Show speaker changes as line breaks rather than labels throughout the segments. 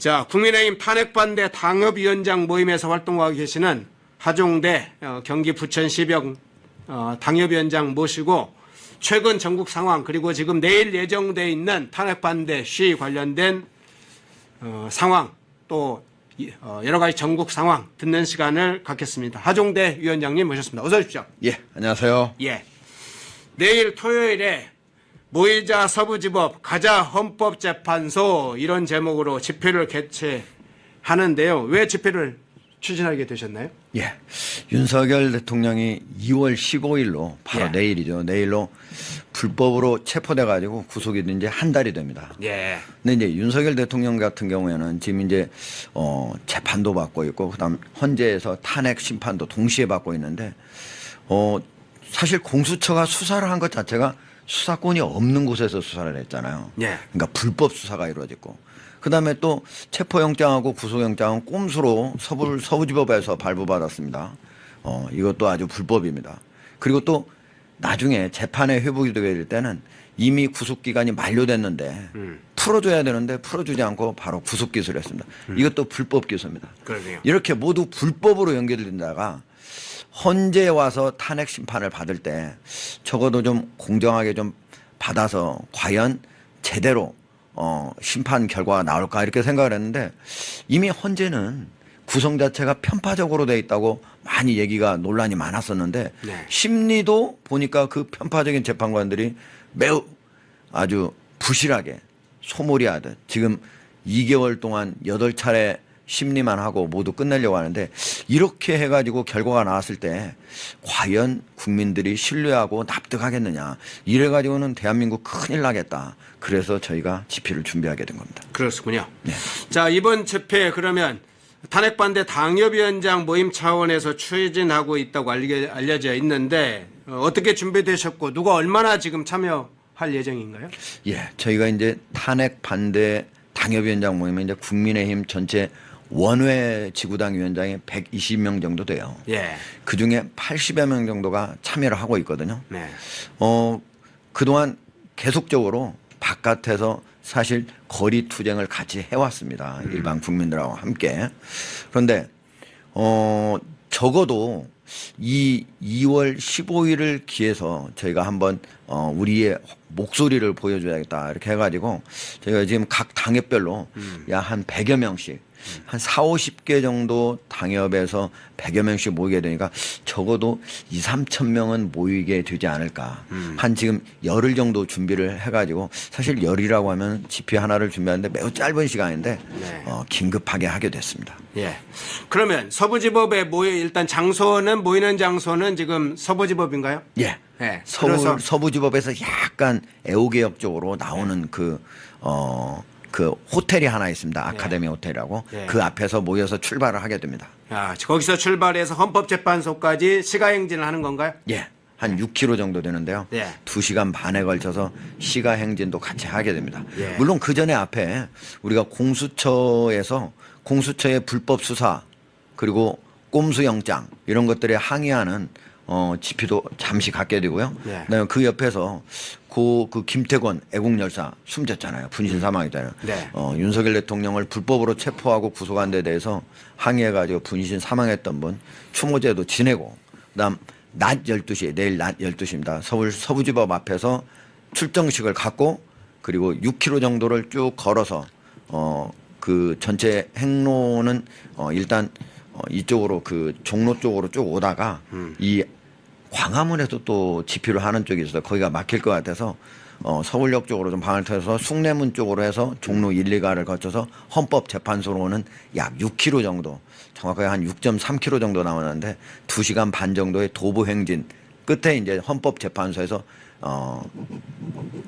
자, 국민의힘 탄핵반대 당협위원장 모임에서 활동하고 계시는 하종대 경기 부천시병 당협위원장 모시고 최근 전국 상황 그리고 지금 내일 예정돼 있는 탄핵반대 시위 관련된 상황 또 여러 가지 전국 상황 듣는 시간을 갖겠습니다. 하종대 위원장님 모셨습니다. 어서 오십시오.
예, 안녕하세요.
예. 내일 토요일에 모이자 서부지법 가자 헌법재판소 이런 제목으로 집회를 개최하는데요. 왜 집회를 추진하게 되셨나요?
예, 윤석열 대통령이 2월 15일로 바로
예.
내일이죠. 내일로 불법으로 체포돼가지고 구속이 된 지 한 달이 됩니다.
예.
근데 이제 윤석열 대통령 같은 경우에는 지금 이제 재판도 받고 있고 그다음 헌재에서 탄핵 심판도 동시에 받고 있는데 사실 공수처가 수사를 한 것 자체가 수사권이 없는 곳에서 수사를 했잖아요.
예.
그러니까 불법 수사가 이루어졌고 그다음에 또 체포영장하고 구속영장은 꼼수로 서부지법에서 발부받았습니다. 이것도 아주 불법입니다. 그리고 또 나중에 재판에 회부가 되게 될 때는 이미 구속기간이 만료됐는데 풀어줘야 되는데 풀어주지 않고 바로 구속기소를 했습니다. 이것도 불법 기소입니다.
그러네요.
이렇게 모두 불법으로 연결된다가 헌재에 와서 탄핵 심판을 받을 때 적어도 좀 공정하게 좀 받아서 과연 제대로 심판 결과가 나올까 이렇게 생각을 했는데 이미 헌재는 구성 자체가 편파적으로 돼 있다고 많이 얘기가 논란이 많았었는데
네.
심리도 보니까 그 편파적인 재판관들이 매우 아주 부실하게 소몰이하듯 지금 2개월 동안 8차례 심리만 하고 모두 끝내려고 하는데 이렇게 해가지고 결과가 나왔을 때 과연 국민들이 신뢰하고 납득하겠느냐 이래가지고는 대한민국 큰일 나겠다. 그래서 저희가 집회를 준비하게 된 겁니다.
그렇군요.
네.
자, 이번 집회 그러면 탄핵반대 당협위원장 모임 차원에서 추진하고 있다고 알려져 있는데 어떻게 준비되셨고 누가 얼마나 지금 참여할 예정인가요?
예, 저희가 이제 탄핵 반대 당협위원장 모임에 이제 국민의힘 전체 원외 지구당 위원장이 120명 정도 돼요.
예.
그 중에 80여 명 정도가 참여를 하고 있거든요.
네.
그동안 계속적으로 바깥에서 사실 거리 투쟁을 같이 해왔습니다. 일반 국민들하고 함께. 그런데 적어도 이 2월 15일을 기해서 저희가 한번 우리의 목소리를 보여줘야겠다 이렇게 해가지고 저희가 지금 각 당협별로 약 한 100여 명씩 한 4, 50개 정도 당협에서 100여 명씩 모이게 되니까 적어도 2, 3천 명은 모이게 되지 않을까. 한 지금 열흘 정도 준비를 해가지고 사실 열이라고 하면 집회 하나를 준비하는데 매우 짧은 시간인데
네.
긴급하게 하게 됐습니다.
예. 그러면 서부지법에 일단 장소는 모이는 장소는 지금 서부지법인가요?
예.
네.
서부지법에서 약간 애호개역 쪽으로 나오는 그 호텔이 하나 있습니다. 아카데미 호텔이라고.
네.
그 앞에서 모여서 출발을 하게 됩니다.
거기서 출발해서 헌법재판소까지 시가행진을 하는 건가요?
예. 한 6km 정도 되는데요.
네.
2시간 반에 걸쳐서 시가 행진도 같이 하게 됩니다.
예.
물론 그 전에 앞에 우리가 공수처의 불법 수사 그리고 꼼수 영장 이런 것들에 항의하는 집회도 잠시 갖게 되고요.
네.
그다음에 그 옆에서 그 김태권 애국열사 숨졌잖아요. 분신 사망했잖아요.
네.
윤석열 대통령을 불법으로 체포하고 구속한 데 대해서 항의해가지고 분신 사망했던 분 추모제도 지내고 그다음 낮 12시 내일 낮 12시입니다. 서울 서부지법 앞에서 출정식을 갖고 그리고 6km 정도를 쭉 걸어서 그 전체 행로는 일단 이쪽으로 그 종로 쪽으로 쭉 오다가 이 광화문에서 또 집회를 하는 쪽이 있어서 거기가 막힐 것 같아서 서울역 쪽으로 좀 방을 터서 숭례문 쪽으로 해서 종로 1, 2가를 거쳐서 헌법재판소로는 약 6km 정도 정확하게 한 6.3km 정도 나오는데 2시간 반 정도의 도보 행진 끝에 이제 헌법재판소에서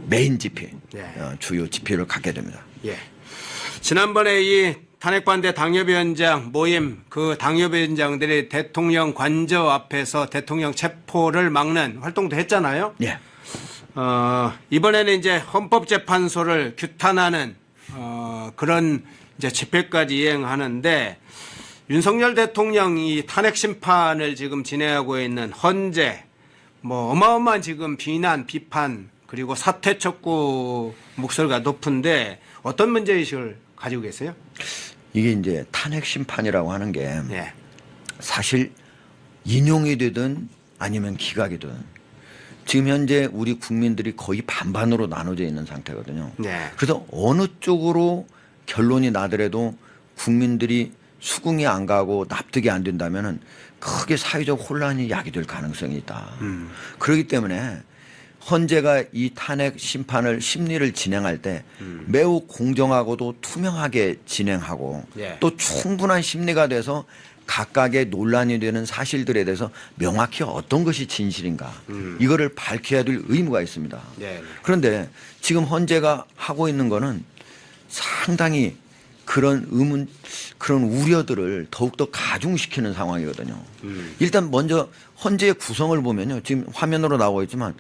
메인 집회 주요 집회를 갖게 됩니다.
예. 지난번에 이 탄핵반대 당협위원장 모임 그 당협위원장들이 대통령 관저 앞에서 대통령 체포를 막는 활동도 했잖아요.
예.
이번에는 이제 헌법재판소를 규탄하는 그런 이제 집회까지 이행하는데 윤석열 대통령이 탄핵 심판을 지금 진행하고 있는 헌재 뭐 어마어마한 지금 비난 비판 그리고 사퇴 촉구 목소리가 높은데 어떤 문제의식을 가지고 계세요?
이게 이제 탄핵 심판이라고 하는 게
네.
사실 인용이 되든 아니면 기각이든 지금 현재 우리 국민들이 거의 반반으로 나눠져 있는 상태거든요.
네.
그래서 어느 쪽으로 결론이 나더라도 국민들이 수긍이 안 가고 납득이 안 된다면은 크게 사회적 혼란이 야기될 가능성이 있다. 그렇기 때문에 헌재가 이 탄핵 심판을 심리를 진행할 때 매우 공정하고도 투명하게 진행하고
예.
또 충분한 심리가 돼서 각각의 논란이 되는 사실들에 대해서 명확히 어떤 것이 진실인가 이거를 밝혀야 될 의무가 있습니다.
네.
그런데 지금 헌재가 하고 있는 거는 상당히 그런 의문, 그런 우려들을 더욱더 가중시키는 상황이거든요. 일단 먼저 헌재의 구성을 보면요. 지금 화면으로 나오고 있지만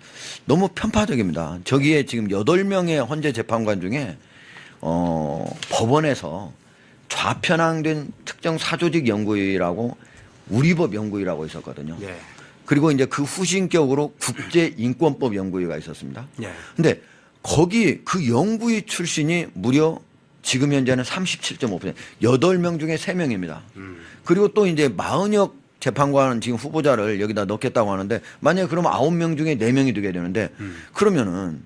너무 편파적입니다. 저기에 지금 8명의 헌재 재판관 중에 법원에서 좌편향된 특정 사조직 연구위라고 우리법 연구위라고 있었거든요.
네.
그리고 이제 그 후신격으로 국제인권법 연구위가 있었습니다.
네.
근데 거기 그 연구위 출신이 무려 지금 현재는 37.5%, 8명 중에 3명입니다. 그리고 또 이제 마은혁 재판관 지금 후보자를 여기다 넣겠다고 하는데 만약에 그러면 9명 중에 4명이 되게 되는데 그러면은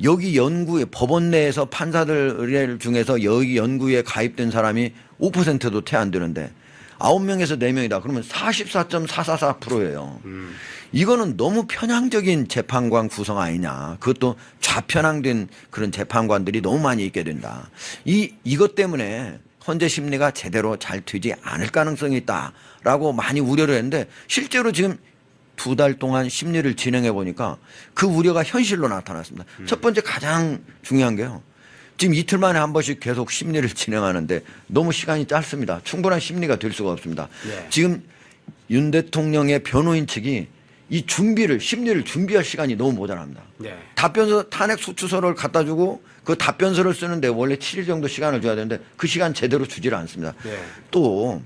여기 연구에 법원 내에서 판사들 중에서 여기 연구에 가입된 사람이 5%도 채 안 되는데 9명에서 4명이다. 그러면 44.444%예요. 이거는 너무 편향적인 재판관 구성 아니냐. 그것도 좌편향된 그런 재판관들이 너무 많이 있게 된다. 이것 때문에 헌재 심리가 제대로 잘 되지 않을 가능성이 있다라고 많이 우려를 했는데 실제로 지금 2달 동안 심리를 진행해 보니까 그 우려가 현실로 나타났습니다. 첫 번째 가장 중요한 게요. 지금 이틀 만에 한 번씩 계속 심리를 진행하는데 너무 시간이 짧습니다. 충분한 심리가 될 수가 없습니다.
네.
지금 윤 대통령의 변호인 측이 이 심리를 준비할 시간이 너무 모자랍니다.
네.
답변서 탄핵 소추서를 갖다 주고 그 답변서를 쓰는데 원래 7일 정도 시간을 줘야 되는데 그 시간 제대로 주지를 않습니다.
네.
또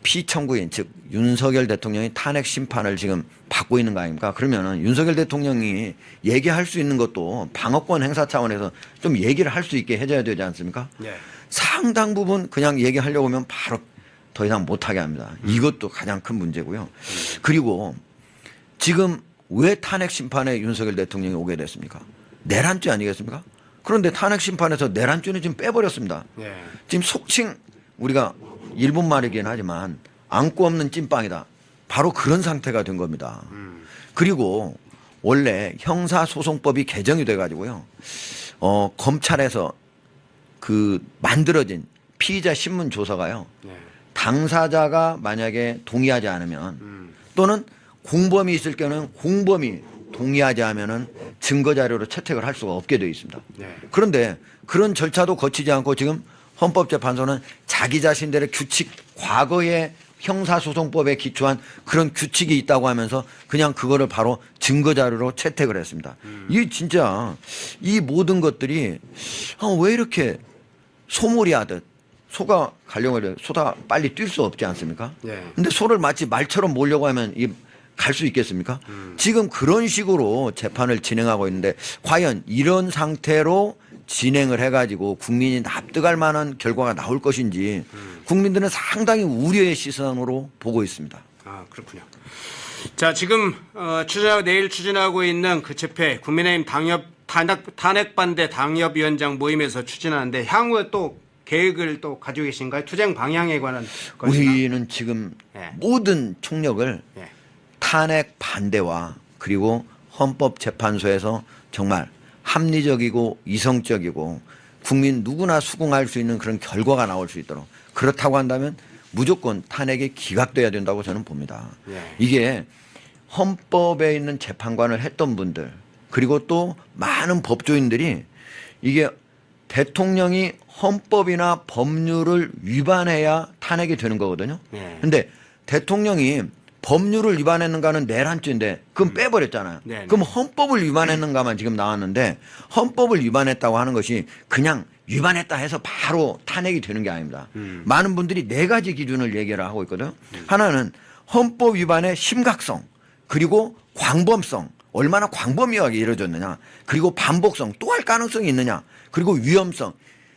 피청구인 즉 윤석열 대통령이 탄핵 심판을 지금 받고 있는 거 아닙니까? 그러면은 윤석열 대통령이 얘기할 수 있는 것도 방어권 행사 차원에서 좀 얘기를 할 수 있게 해줘야 되지 않습니까?
네.
상당 부분 그냥 얘기하려고 하면 바로 더 이상 못하게 합니다. 이것도 가장 큰 문제고요. 그리고 지금 왜 탄핵 심판에 윤석열 대통령이 오게 됐습니까? 내란죄 아니겠습니까? 그런데 탄핵 심판에서 내란죄는 지금 빼버렸습니다.
네.
지금 속칭 우리가 일본 말이긴 하지만 안고 없는 찐빵이다. 바로 그런 상태가 된 겁니다. 그리고 원래 형사소송법이 개정이 돼가지고요. 검찰에서 그 만들어진 피의자 신문 조서가요.
네.
당사자가 만약에 동의하지 않으면 또는 공범이 있을 경우는 공범이 동의하지 않으면은 증거 자료로 채택을 할 수가 없게 되어 있습니다.
네.
그런데 그런 절차도 거치지 않고 지금 헌법재판소는 자기 자신들의 규칙, 과거의 형사소송법에 기초한 그런 규칙이 있다고 하면서 그냥 그거를 바로 증거 자료로 채택을 했습니다. 이 진짜 이 모든 것들이 왜 이렇게 소몰이 하듯 소가 가려고 소다 빨리 뛸 수 없지 않습니까?
네.
근데 소를 마치 말처럼 몰려고 하면 갈 수 있겠습니까? 지금 그런 식으로 재판을 진행하고 있는데 과연 이런 상태로 진행을 해가지고 국민이 납득할 만한 결과가 나올 것인지 국민들은 상당히 우려의 시선으로 보고 있습니다.
아, 그렇군요. 자, 지금 내일 추진하고 있는 그 집회 국민의힘 탄핵 반대 당협위원장 모임에서 추진하는데 향후에 또 계획을 또 가지고 계신가요? 투쟁 방향에 관한 것이나?
우리는 지금
예.
모든 총력을
예.
탄핵 반대와 그리고 헌법재판소에서 정말 합리적이고 이성적이고 국민 누구나 수긍할 수 있는 그런 결과가 나올 수 있도록 그렇다고 한다면 무조건 탄핵이 기각돼야 된다고 저는 봅니다.
예.
이게 헌법에 있는 재판관을 했던 분들 그리고 또 많은 법조인들이 이게 대통령이 헌법이나 법률을 위반해야 탄핵이 되는 거거든요. 그런데 대통령이 법률을 위반했는가는 내란죄인데 그건 빼버렸잖아요.
네네.
그럼 헌법을 위반했는가만 지금 나왔는데 헌법을 위반했다고 하는 것이 그냥 위반했다 해서 바로 탄핵이 되는 게 아닙니다. 많은 분들이 4가지 기준을 얘기를 하고 있거든요. 하나는 헌법 위반의 심각성 그리고 광범성 얼마나 광범위하게 이루어졌느냐, 그리고 반복성 또 할 가능성이 있느냐, 그리고 위험성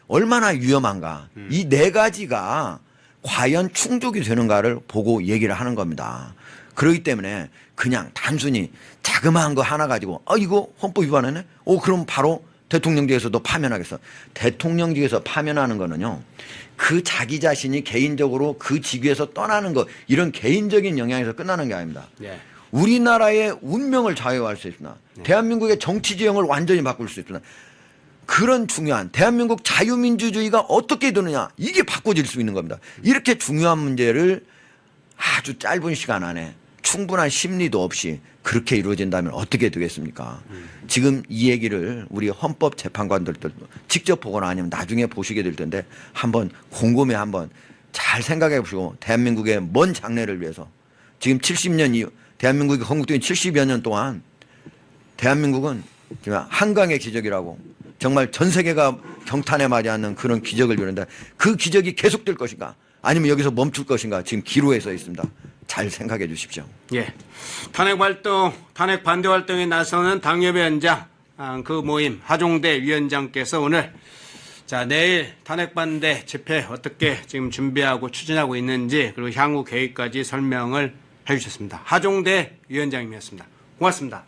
얼마나 위험한가, 이 네 가지가 과연 충족이 되는가를 보고 얘기를 하는 겁니다. 그렇기 때문에 그냥 단순히 자그마한 거 하나 가지고 이거 헌법 위반했네? 그럼 바로 대통령직에서도 파면하겠어. 대통령직에서 파면하는 거는요, 그 자기 자신이 개인적으로 그 직위에서 떠나는 거, 이런 개인적인 영향에서 끝나는 게 아닙니다.
예.
우리나라의 운명을 좌우할 수 있습니다. 대한민국의 정치 지형을 완전히 바꿀 수 있습니다. 그런 중요한 대한민국 자유민주주의가 어떻게 되느냐, 이게 바꿔질 수 있는 겁니다. 이렇게 중요한 문제를 아주 짧은 시간 안에 충분한 심리도 없이 그렇게 이루어진다면 어떻게 되겠습니까? 지금 이 얘기를 우리 헌법재판관들도 직접 보거나 아니면 나중에 보시게 될 텐데 한번 곰곰이 한번 잘 생각해 보시고, 대한민국의 먼 장래를 위해서 지금 70년 이후 대한민국이 건국된 70여 년 동안 대한민국은 지금 한강의 기적이라고 정말 전 세계가 경탄에 맞지 않는 그런 기적을 이루는데, 그 기적이 계속될 것인가 아니면 여기서 멈출 것인가, 지금 기로에 서 있습니다. 잘 생각해 주십시오.
예. 탄핵 반대 활동에 나서는 당협위원장 그 모임 하종대 위원장께서 오늘 내일 탄핵 반대 집회 어떻게 지금 준비하고 추진하고 있는지, 그리고 향후 계획까지 설명을 해 주셨습니다. 하종대 위원장님이었습니다. 고맙습니다.